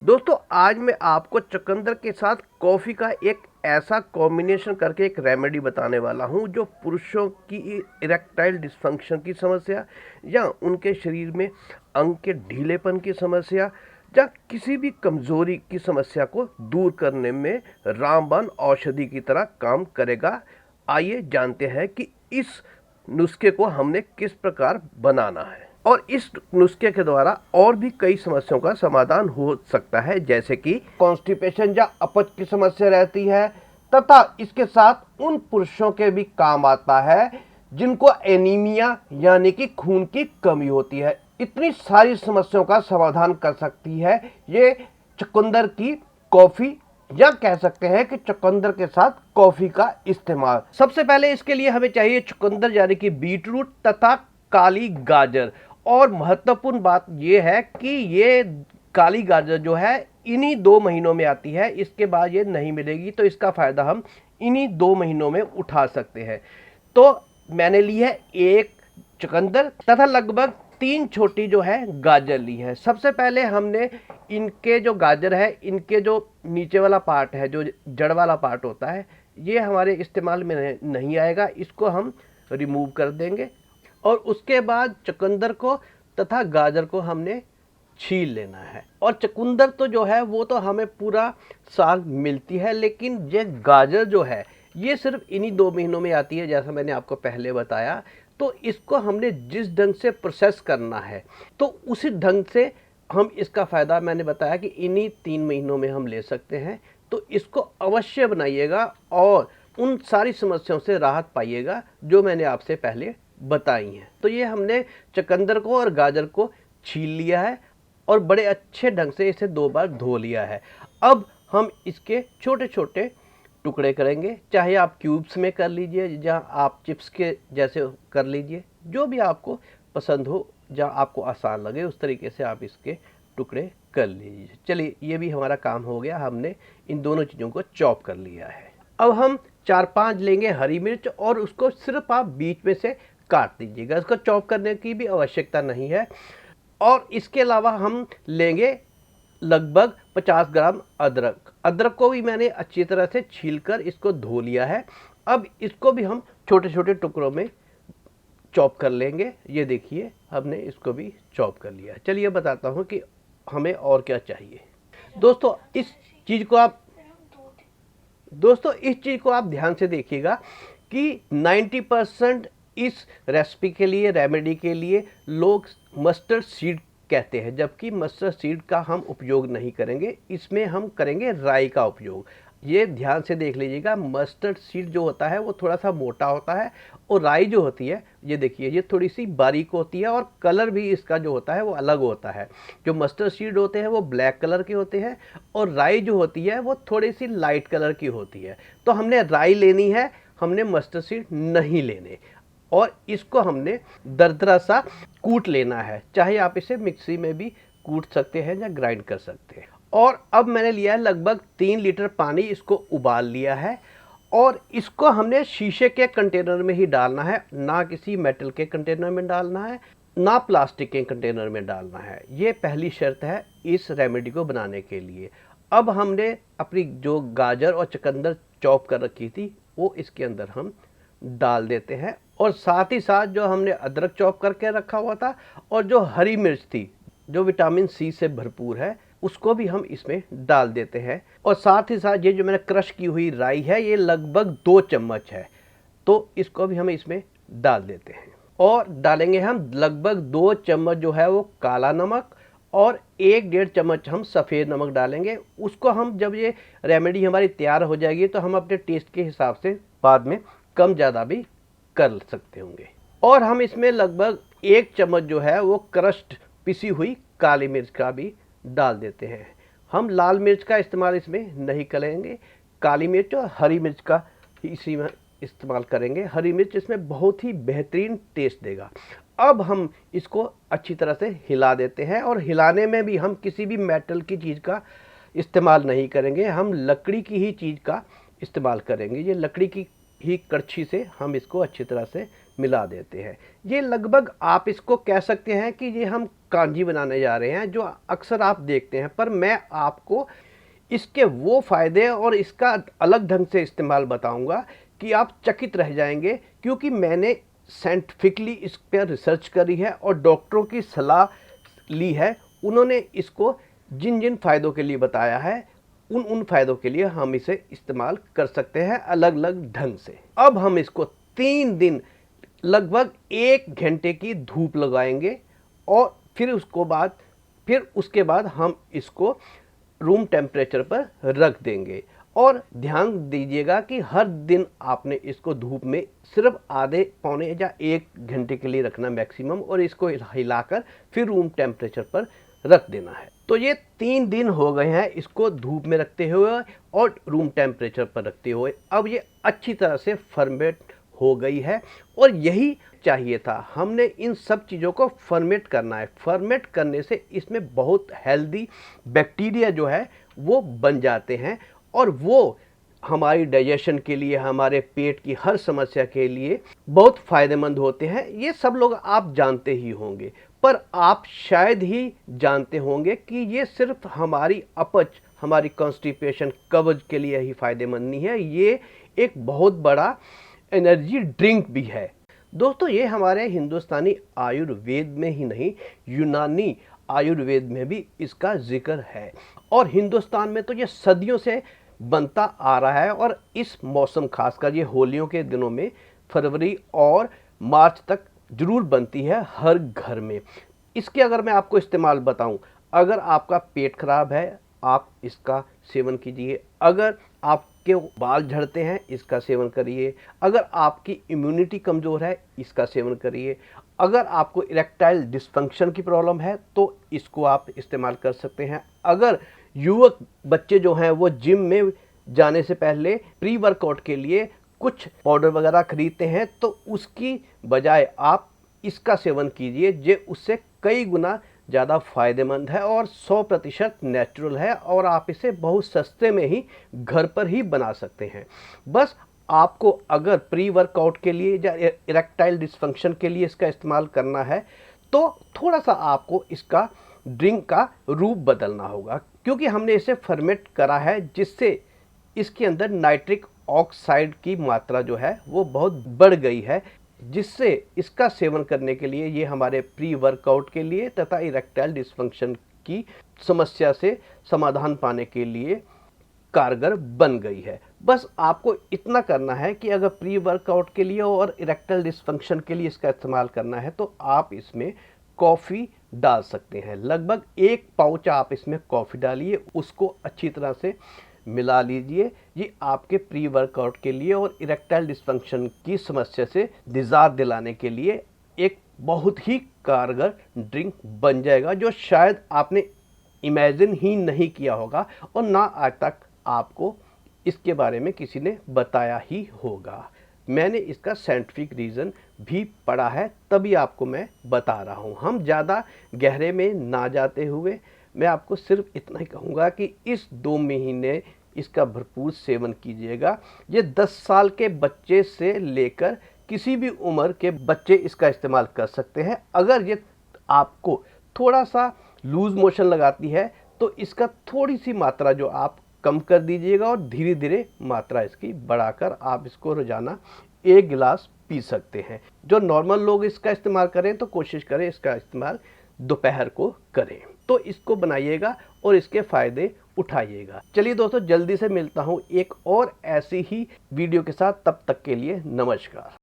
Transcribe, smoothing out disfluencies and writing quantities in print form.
दोस्तों आज मैं आपको चुकंदर के साथ कॉफ़ी का एक ऐसा कॉम्बिनेशन करके एक रेमेडी बताने वाला हूं जो पुरुषों की इरेक्टाइल डिस्फंक्शन की समस्या या उनके शरीर में अंग के ढीलेपन की समस्या या किसी भी कमज़ोरी की समस्या को दूर करने में रामबाण औषधि की तरह काम करेगा। आइए जानते हैं कि इस नुस्खे को हमने किस प्रकार बनाना है और इस नुस्खे के द्वारा और भी कई समस्याओं का समाधान हो सकता है, जैसे कि कॉन्स्टिपेशन या अपच की समस्या रहती है, तथा इसके साथ उन पुरुषों के भी काम आता है जिनको एनीमिया यानी कि खून की कमी होती है। इतनी सारी समस्याओं का समाधान कर सकती है ये चुकंदर की कॉफ़ी, या कह सकते हैं कि चुकंदर के साथ कॉफ़ी का इस्तेमाल। सबसे पहले इसके लिए हमें चाहिए चुकंदर यानी कि बीटरूट तथा काली गाजर। और महत्वपूर्ण बात यह है कि ये काली गाजर जो है इन्हीं 2 महीनों में आती है, इसके बाद ये नहीं मिलेगी, तो इसका फ़ायदा हम इन्हीं 2 महीनों में उठा सकते हैं। तो मैंने ली है एक चुकंदर तथा लगभग 3 छोटी जो है गाजर ली है। सबसे पहले हमने इनके जो गाजर है, इनके जो नीचे वाला पार्ट है, जो जड़ वाला पार्ट होता है, ये हमारे इस्तेमाल में नहीं आएगा, इसको हम रिमूव कर देंगे। और उसके बाद चुकंदर को तथा गाजर को हमने छील लेना है। और चुकंदर तो जो है वो तो हमें पूरा साल मिलती है, लेकिन ये गाजर जो है ये सिर्फ इन्हीं 2 महीनों में आती है, जैसा मैंने आपको पहले बताया। तो इसको हमने जिस ढंग से प्रोसेस करना है तो उसी ढंग से हम इसका फ़ायदा, मैंने बताया कि इन्हीं 3 महीनों में हम ले सकते हैं। तो इसको अवश्य बनाइएगा और उन सारी समस्याओं से राहत पाइएगा जो मैंने आपसे पहले बताई हैं। तो ये हमने चुकंदर को और गाजर को छील लिया है और बड़े अच्छे ढंग से इसे 2 बार धो लिया है। अब हम इसके छोटे छोटे टुकड़े करेंगे, चाहे आप क्यूब्स में कर लीजिए, जहाँ आप चिप्स के जैसे कर लीजिए, जो भी आपको पसंद हो, जहाँ आपको आसान लगे उस तरीके से आप इसके टुकड़े कर लीजिए। चलिए, ये भी हमारा काम हो गया, हमने इन दोनों चीज़ों को चॉप कर लिया है। अब हम 4-5 लेंगे हरी मिर्च और उसको सिर्फ आप बीच में से काट दीजिएगा, इसको चॉप करने की भी आवश्यकता नहीं है। और इसके अलावा हम लेंगे लगभग 50 ग्राम अदरक। अदरक को भी मैंने अच्छी तरह से छीलकर इसको धो लिया है। अब इसको भी हम छोटे छोटे टुकड़ों में चॉप कर लेंगे। ये देखिए, हमने इसको भी चॉप कर लिया। चलिए बताता हूँ कि हमें और क्या चाहिए। दोस्तों इस चीज़ को आप ध्यान से देखिएगा कि 90% इस रेसिपी के लिए, रेमेडी के लिए लोग मस्टर्ड सीड कहते हैं, जबकि मस्टर्ड सीड का हम उपयोग नहीं करेंगे, इसमें हम करेंगे राई का उपयोग। ये ध्यान से देख लीजिएगा, मस्टर्ड सीड जो होता है वो थोड़ा सा मोटा होता है और राई जो होती है, ये देखिए, ये थोड़ी सी बारीक होती है और कलर भी इसका जो होता है वो अलग होता है। जो मस्टर्ड सीड होते हैं वो ब्लैक कलर के होते हैं और राई जो होती है वो थोड़ी सी लाइट कलर की होती है। तो हमने राई लेनी है, हमने मस्टर्ड सीड नहीं लेने। और इसको हमने दरदरा सा कूट लेना है, चाहे आप इसे मिक्सी में भी कूट सकते हैं या ग्राइंड कर सकते हैं। और अब मैंने लिया है लगभग 3 लीटर पानी, इसको उबाल लिया है और इसको हमने शीशे के कंटेनर में ही डालना है, ना किसी मेटल के कंटेनर में डालना है, ना प्लास्टिक के कंटेनर में डालना है। ये पहली शर्त है इस रेमेडी को बनाने के लिए। अब हमने अपनी जो गाजर और चुकंदर चॉप कर रखी थी वो इसके अंदर हम डाल देते हैं, और साथ ही साथ जो हमने अदरक चॉप करके रखा हुआ था और जो हरी मिर्च थी जो विटामिन सी से भरपूर है, उसको भी हम इसमें डाल देते हैं। और साथ ही साथ ये जो मैंने क्रश की हुई राई है, ये लगभग 2 चम्मच है, तो इसको भी हम इसमें डाल देते हैं। और डालेंगे हम लगभग 2 चम्मच जो है वो काला नमक और 1-1.5 चम्मच हम सफ़ेद नमक डालेंगे। उसको हम, जब ये रेमेडी हमारी तैयार हो जाएगी तो हम अपने टेस्ट के हिसाब से बाद में कम ज़्यादा भी कर सकते होंगे। और हम इसमें लगभग 1 चम्मच जो है वो क्रश्ड पिसी हुई काली मिर्च का भी डाल देते हैं। हम लाल मिर्च का इस्तेमाल इसमें नहीं करेंगे, काली मिर्च और हरी मिर्च का इसी में इस्तेमाल करेंगे। हरी मिर्च इसमें बहुत ही बेहतरीन टेस्ट देगा। अब हम इसको अच्छी तरह से हिला देते हैं, और हिलाने में भी हम किसी भी मेटल की चीज़ का इस्तेमाल नहीं करेंगे, हम लकड़ी की ही चीज़ का इस्तेमाल करेंगे। ये लकड़ी की ही कड़छी से हम इसको अच्छी तरह से मिला देते हैं। ये लगभग आप इसको कह सकते हैं कि ये हम कांजी बनाने जा रहे हैं, जो अक्सर आप देखते हैं, पर मैं आपको इसके वो फ़ायदे और इसका अलग ढंग से इस्तेमाल बताऊंगा कि आप चकित रह जाएंगे, क्योंकि मैंने साइंटिफिकली इस पर रिसर्च करी है और डॉक्टरों की सलाह ली है। उन्होंने इसको जिन जिन फ़ायदों के लिए बताया है, उन फ़ायदों के लिए हम इसे इस्तेमाल कर सकते हैं अलग अलग ढंग से। अब हम इसको 3 दिन लगभग 1 घंटे की धूप लगाएंगे और फिर उसके बाद हम इसको रूम टेम्परेचर पर रख देंगे। और ध्यान दीजिएगा कि हर दिन आपने इसको धूप में सिर्फ आधे पौने या 1 घंटे के लिए रखना मैक्सिमम, और इसको हिलाकर फिर रूम टेम्परेचर पर रख देना है। तो ये 3 दिन हो गए हैं इसको धूप में रखते हुए और रूम टेम्परेचर पर रखते हुए। अब ये अच्छी तरह से फर्मेट हो गई है और यही चाहिए था। हमने इन सब चीज़ों को फर्मेट करना है। फर्मेट करने से इसमें बहुत हेल्दी बैक्टीरिया जो है वो बन जाते हैं और वो हमारी डाइजेशन के लिए, हमारे पेट की हर समस्या के लिए बहुत फ़ायदेमंद होते हैं। ये सब लोग आप जानते ही होंगे, पर आप शायद ही जानते होंगे कि ये सिर्फ हमारी अपच, हमारी कॉन्स्टिपेशन, कब्ज के लिए ही फ़ायदेमंद नहीं है, ये एक बहुत बड़ा एनर्जी ड्रिंक भी है। दोस्तों, ये हमारे हिंदुस्तानी आयुर्वेद में ही नहीं, यूनानी आयुर्वेद में भी इसका जिक्र है और हिंदुस्तान में तो ये सदियों से बनता आ रहा है। और इस मौसम, खासकर ये होलियों के दिनों में, फरवरी और मार्च तक ज़रूर बनती है हर घर में। इसके अगर मैं आपको इस्तेमाल बताऊं, अगर आपका पेट खराब है आप इसका सेवन कीजिए, अगर आपके बाल झड़ते हैं इसका सेवन करिए, अगर आपकी इम्यूनिटी कमज़ोर है इसका सेवन करिए, अगर आपको इरेक्टाइल डिस्फंक्शन की प्रॉब्लम है तो इसको आप इस्तेमाल कर सकते हैं। अगर युवक बच्चे जो हैं वो जिम में जाने से पहले प्री वर्कआउट के लिए कुछ पाउडर वगैरह खरीदते हैं तो उसकी बजाय आप इसका सेवन कीजिए, जो उससे कई गुना ज़्यादा फ़ायदेमंद है और 100% नेचुरल है और आप इसे बहुत सस्ते में ही घर पर ही बना सकते हैं। बस आपको अगर प्री वर्कआउट के लिए या इरेक्टाइल डिस्फंक्शन के लिए इसका इस्तेमाल करना है तो थोड़ा सा आपको इसका ड्रिंक का रूप बदलना होगा, क्योंकि हमने इसे फर्मेंट करा है, जिससे इसके अंदर नाइट्रिक ऑक्साइड की मात्रा जो है वो बहुत बढ़ गई है, जिससे इसका सेवन करने के लिए ये हमारे प्री वर्कआउट के लिए तथा इरेक्टाइल डिस्फंक्शन की समस्या से समाधान पाने के लिए कारगर बन गई है। बस आपको इतना करना है कि अगर प्री वर्कआउट के लिए और इरेक्टाइल डिस्फंक्शन के लिए इसका इस्तेमाल करना है तो आप इसमें कॉफ़ी डाल सकते हैं। लगभग 1 पाउच आप इसमें कॉफ़ी डालिए, उसको अच्छी तरह से मिला लीजिए। ये आपके प्री वर्कआउट के लिए और इरेक्टाइल डिस्फंक्शन की समस्या से निजात दिलाने के लिए एक बहुत ही कारगर ड्रिंक बन जाएगा, जो शायद आपने इमेजिन ही नहीं किया होगा और ना आज तक आपको इसके बारे में किसी ने बताया ही होगा। मैंने इसका साइंटिफिक रीज़न भी पढ़ा है, तभी आपको मैं बता रहा हूँ। हम ज़्यादा गहरे में ना जाते हुए मैं आपको सिर्फ इतना ही कहूँगा कि इस 2 महीने इसका भरपूर सेवन कीजिएगा। ये 10 साल के बच्चे से लेकर किसी भी उम्र के बच्चे इसका इस्तेमाल कर सकते हैं। अगर ये आपको थोड़ा सा लूज़ मोशन लगाती है तो इसका थोड़ी सी मात्रा जो आप कम कर दीजिएगा और धीरे धीरे मात्रा इसकी बढ़ाकर आप इसको रोज़ाना 1 गिलास पी सकते हैं। जो नॉर्मल लोग इसका इस्तेमाल करें तो कोशिश करें इसका इस्तेमाल दोपहर को करें। तो इसको बनाइएगा और इसके फ़ायदे उठाइएगा। चलिए दोस्तों, जल्दी से मिलता हूँ एक और ऐसी ही वीडियो के साथ। तब तक के लिए नमस्कार।